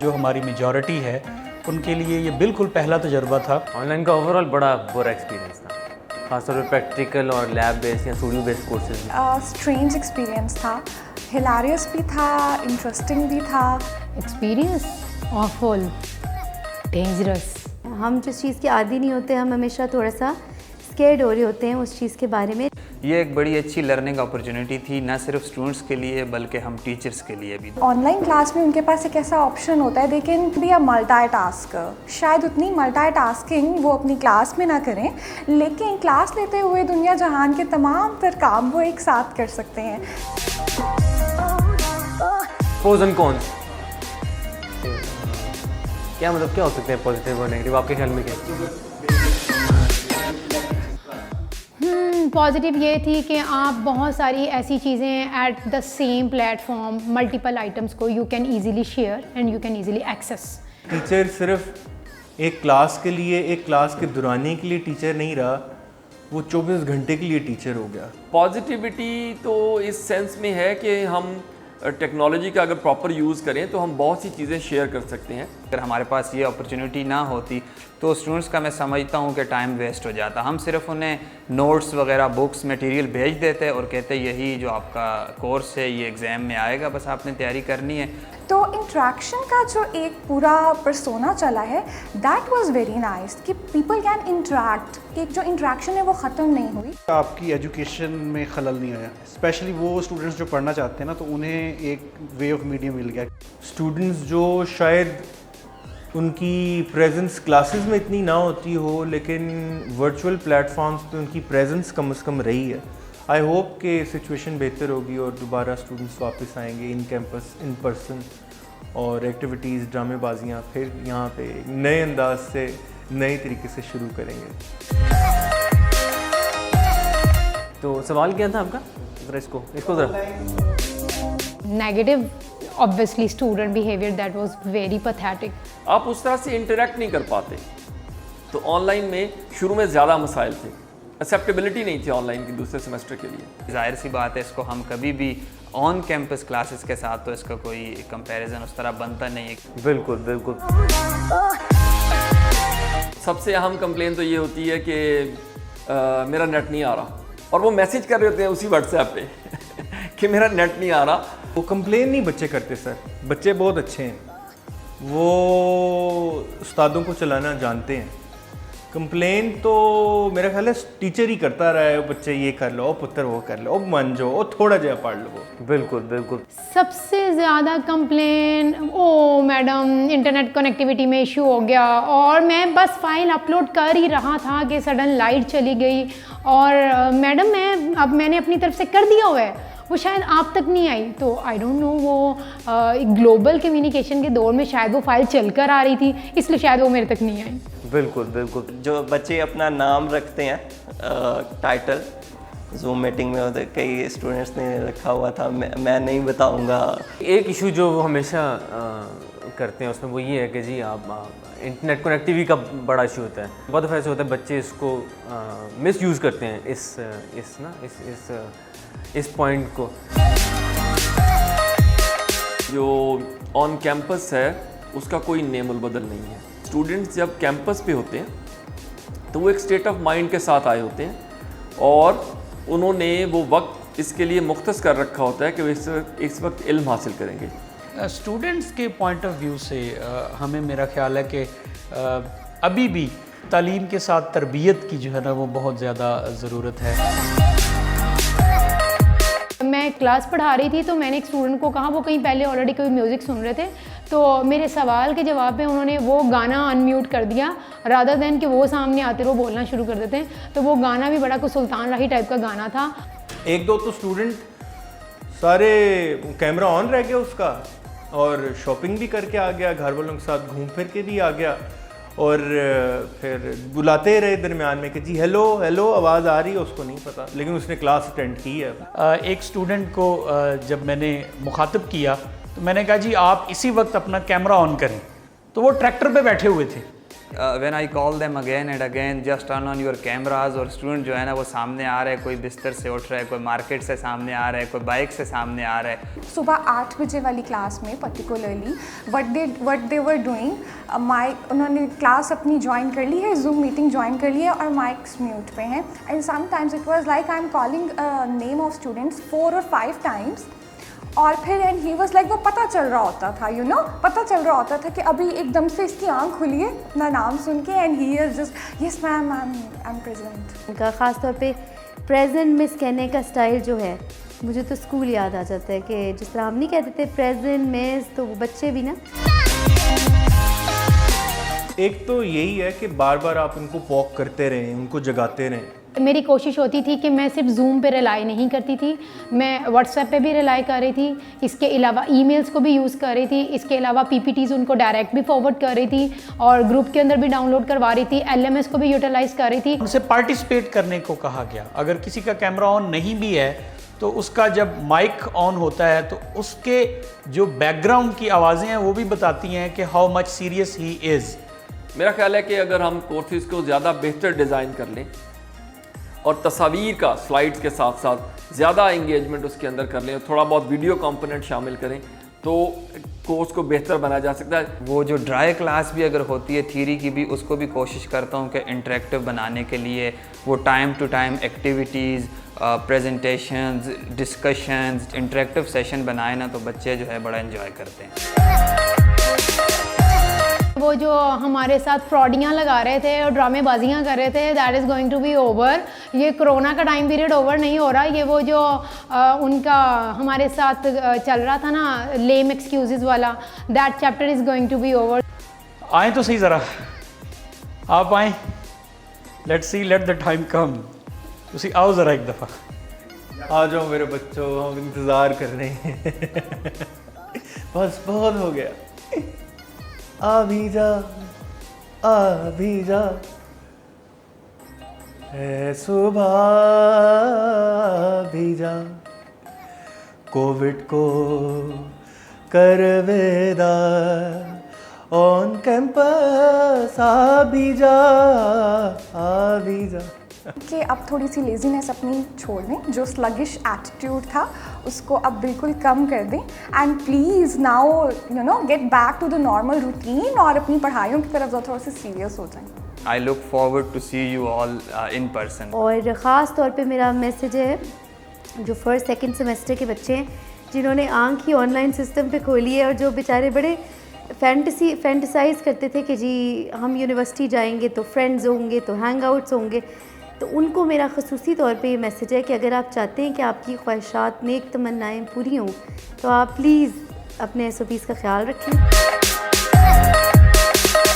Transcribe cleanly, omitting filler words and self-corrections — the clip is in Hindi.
जो हमारी मेजॉरिटी है उनके लिए ये बिल्कुल पहला तजर्बा था। ऑनलाइन का ओवरऑल बड़ा बुरा एक्सपीरियंस था, खासतौर पर प्रैक्टिकल और लैब बेस्ड या स्टूडियो बेस्ड कोर्सेज में। स्ट्रेंज एक्सपीरियंस था, हिलारियस भी था, इंटरेस्टिंग भी था। Experience awful, dangerous. हम जिस चीज़ के आदी नहीं होते, हम हमेशा थोड़ा सा स्केर्ड हो रहे होते हैं उस चीज़ के बारे में। ये एक बड़ी अच्छी लर्निंग अपॉर्चुनिटी थी, ना सिर्फ स्टूडेंट्स के लिए बल्कि हम टीचर्स के लिए भी। ऑनलाइन क्लास में उनके पास एक ऐसा ऑप्शन होता है they can be a multitasker. शायद उतनी मल्टीटास्किंग वो अपनी क्लास में ना करें, लेकिन क्लास लेते हुए दुनिया जहान के तमाम तर काम वो एक साथ कर सकते हैं। प्रोज एंड कॉन्स क्या मतलब, क्या हो सकते हैं पॉजिटिव और नेगेटिव आपके ख्याल में? क्या पॉजिटिव ये थी कि आप बहुत सारी ऐसी चीज़ें at the same platform, multiple items को you can easily share and you can easily access. Teacher सिर्फ एक क्लास के लिए, एक क्लास के दौराने के लिए टीचर नहीं रहा, वो 24 घंटे के लिए टीचर हो गया। पॉजिटिविटी तो इस सेंस में है कि हम टेक्नोलॉजी का अगर प्रॉपर यूज़ करें तो हम बहुत सी चीज़ें शेयर कर सकते हैं। अगर हमारे पास ये अपॉर्चुनिटी ना होती तो स्टूडेंट्स का मैं समझता हूँ कि टाइम वेस्ट हो जाता। हम सिर्फ उन्हें नोट्स वगैरह, बुक्स, मटेरियल भेज देते और कहते यही जो आपका कोर्स है ये एग्ज़ाम में आएगा, बस आपने तैयारी करनी है। तो इंट्रैक्शन का जो एक पूरा पर्सोना चला है दैट वाज वेरी नाइस कि पीपल कैन इंटरैक्ट, कि जो इंट्रैक्शन है वो ख़त्म नहीं हुई। आपकी एजुकेशन में खलल नहीं आया, स्पेशली वो स्टूडेंट्स जो पढ़ना चाहते हैं ना, तो उन्हें एक वे ऑफ मीडियम मिल गया। स्टूडेंट्स जो शायद उनकी प्रेजेंस क्लासेस में इतनी ना होती हो, लेकिन वर्चुअल प्लेटफॉर्म्स पे उनकी प्रेजेंस कम से कम रही है। आई होप कि सिचुएशन बेहतर होगी और दोबारा स्टूडेंट्स वापस आएंगे इन कैंपस, इन पर्सन, और एक्टिविटीज़, ड्रामेबाजियाँ फिर यहाँ पे नए अंदाज से, नए तरीके से शुरू करेंगे। तो सवाल क्या था आपका? ज़रा इसको ज़रा। Negative obviously student behaviour that was very pathetic. आप उस तरह से इंटरेक्ट नहीं कर पाते, तो ऑनलाइन में शुरू में ज़्यादा मसाइल थे, एक्सेप्टेबिलिटी नहीं थी ऑनलाइन की दूसरे सेमेस्टर के लिए। जाहिर सी बात है, इसको हम कभी भी ऑन कैंपस क्लासेस के साथ तो इसका कोई कंपैरिजन उस तरह बनता नहीं है। बिल्कुल बिल्कुल। सबसे अहम कंप्लेन तो ये होती है कि मेरा नेट नहीं आ रहा, और वो मैसेज कर रहे होते हैं उसी व्हाट्सएप पे कि मेरा नेट नहीं आ रहा। वो कंप्लेन नहीं बच्चे करते सर, बच्चे बहुत अच्छे हैं, वो उस्तादों को चलाना जानते हैं। कंप्लेन तो मेरा ख्याल है टीचर ही करता रहा है, बच्चे ये कर लो, पुत्र वो कर लो, मन जो वो थोड़ा जहा पढ़ लो। बिल्कुल बिल्कुल। सबसे ज़्यादा कंप्लेन, ओ मैडम इंटरनेट कनेक्टिविटी में इशू हो गया, और मैं बस फाइल अपलोड कर ही रहा था कि सडन लाइट चली गई, और मैडम मैंने अपनी तरफ से कर दिया हुआ है, वो शायद आप तक नहीं आई। तो आई डोंट नो, वो ग्लोबल कम्युनिकेशन के दौर में शायद वो फाइल चलकर आ रही थी, इसलिए शायद वो मेरे तक नहीं आई। बिल्कुल बिल्कुल। जो बच्चे अपना नाम रखते हैं, टाइटल जूम मीटिंग में होते, कई स्टूडेंट्स ने रखा हुआ था, मैं नहीं बताऊंगा। एक इशू जो वो हमेशा करते हैं उसमें वो ये है कि जी आप इंटरनेट कनेक्टिविटी का बड़ा इशू होता है। बहुत दफ़ा ऐसे होता है बच्चे इसको मिस यूज़ करते हैं इस पॉइंट को। जो ऑन कैंपस है उसका कोई नेमुल बदल नहीं है। स्टूडेंट्स जब कैंपस पे होते हैं तो वो एक स्टेट ऑफ माइंड के साथ आए होते हैं, और उन्होंने वो वक्त इसके लिए मुख्तस कर रखा होता है कि वो इस वक्त इल्म हासिल करेंगे। स्टूडेंट्स के पॉइंट ऑफ व्यू से हमें, मेरा ख्याल है कि अभी भी तालीम के साथ तरबियत की जो है ना वो बहुत ज़्यादा ज़रूरत है। मैं क्लास पढ़ा रही थी तो मैंने एक स्टूडेंट को कहा, वो कहीं पहले ऑलरेडी कोई म्यूज़िक सुन रहे थे, तो मेरे सवाल के जवाब में उन्होंने वो गाना अनम्यूट कर दिया, रादर देन कि वो सामने आते रहो बोलना शुरू कर देते हैं। तो वो गाना भी बड़ा कुछ सुल्तान राही टाइप का गाना था। एक दो तो स्टूडेंट सारे कैमरा ऑन रह गया उसका, और शॉपिंग भी करके आ गया, घर वालों के साथ घूम फिर के भी आ गया, और फिर बुलाते रहे दरमियान में कि जी हेलो हेलो, आवाज़ आ रही है, उसको नहीं पता, लेकिन उसने क्लास अटेंड की है। एक स्टूडेंट को जब मैंने मुखातिब किया तो मैंने कहा जी आप इसी वक्त अपना कैमरा ऑन करें, तो वो ट्रैक्टर पे बैठे हुए थे when I call them again and again just turn on your cameras, और स्टूडेंट जो है ना वो सामने आ रहे हैं, कोई बिस्तर से उठ रहा है, कोई मार्केट से सामने आ रहा है, कोई बाइक से सामने आ रहा है। सुबह 8 बजे वाली क्लास में particularly what they were doing, उन्होंने क्लास अपनी ज्वाइन कर ली है, जूम मीटिंग ज्वाइन कर ली है और माइक्स म्यूट पे हैं, and sometimes it was like I am calling name of students 4 और 5 टाइम्स, और फिर एंड ही वाज लाइक वो पता चल रहा होता था, पता चल रहा होता था कि अभी एकदम से इसकी आंख खुली है अपना नाम सुन के, and he is just yes ma'am I am present. उनका ख़ास तौर पे प्रेजेंट मिस कहने का स्टाइल जो है, मुझे तो स्कूल याद आ जाता है कि जिस तरह हम नहीं कहते थे प्रेजेंट मिस, तो वो बच्चे भी ना। एक तो यही है कि बार बार आप उनको पॉक करते रहें, उनको जगाते रहें। मेरी कोशिश होती थी कि मैं सिर्फ ज़ूम पे रिलाई नहीं करती थी, मैं व्हाट्सएप पे भी रिलाई कर रही थी, इसके अलावा ईमेल्स को भी यूज़ कर रही थी, इसके अलावा पीपीटीज़ उनको डायरेक्ट भी फॉरवर्ड कर रही थी और ग्रुप के अंदर भी डाउनलोड करवा रही थी, एलएमएस को भी यूटिलाइज़ कर रही थी। उनसे पार्टिसिपेट करने को कहा गया। अगर किसी का कैमरा ऑन नहीं भी है तो उसका जब माइक ऑन होता है तो उसके जो बैकग्राउंड की आवाज़ें हैं वो भी बताती हैं कि how much serious he is. मेरा ख्याल है कि अगर हम कोर्सेज़ को ज़्यादा बेहतर डिज़ाइन कर लें और तस्वीर का स्लाइड्स के साथ साथ ज़्यादा इंगेजमेंट उसके अंदर कर लें, थोड़ा बहुत वीडियो कंपोनेंट शामिल करें, तो कोर्स को बेहतर बनाया जा सकता है। वो जो ड्राई क्लास भी अगर होती है थ्योरी की भी, उसको भी कोशिश करता हूँ कि इंटरेक्टिव बनाने के लिए वो time to time activities, presentations, discussions, interactive session बनाए ना, तो बच्चे जो है बड़ा एंजॉय करते हैं। वो जो हमारे साथ फ्रॉडियाँ लगा रहे थे और ड्रामेबाजियाँ कर रहे थे, that is going to be over. ये कोरोना का टाइम पीरियड ओवर नहीं हो रहा, ये वो जो उनका हमारे साथ चल रहा था ना लेम एक्सक्यूजेस वाला, that chapter is going to be over. आए तो सही ज़रा, आप आए, let's see, let the time come. तुसी आओ ज़रा एक दफ़ा। आ जाओ मेरे बच्चों, हम इंतज़ार कर रहे हैं। बस बहुत हो गया। आ भी जा, आ भी जा, है सुबह भी जा, कोविड को कर विदा, ऑन कैंपस आ भी जा, आ भी जा। कि अब थोड़ी सी लेजीनेस अपनी छोड़ दें, जो स्लगिश एटीट्यूड था उसको अब बिल्कुल कम कर दें, and please now get back to the normal routine और अपनी पढ़ाइयों की तरफ थोड़ा सा सीरियस हो जाएं। I look forward to see you all in person. और ख़ास तौर पे मेरा मैसेज है जो फर्स्ट सेकंड सेमेस्टर के बच्चे हैं जिन्होंने आंख ही ऑनलाइन सिस्टम पे खोली है और जो बेचारे बड़े फैंटेसाइज करते थे कि जी हम यूनिवर्सिटी जाएंगे तो फ्रेंड्स होंगे, तो हैंग आउट्स होंगे, तो उनको मेरा ख़ुसूसी तौर पे ये मैसेज है कि अगर आप चाहते हैं कि आपकी ख्वाहिशात, नेक तमन्नाएँ पूरी हों, तो आप प्लीज़ अपने SOPs का ख्याल रखें।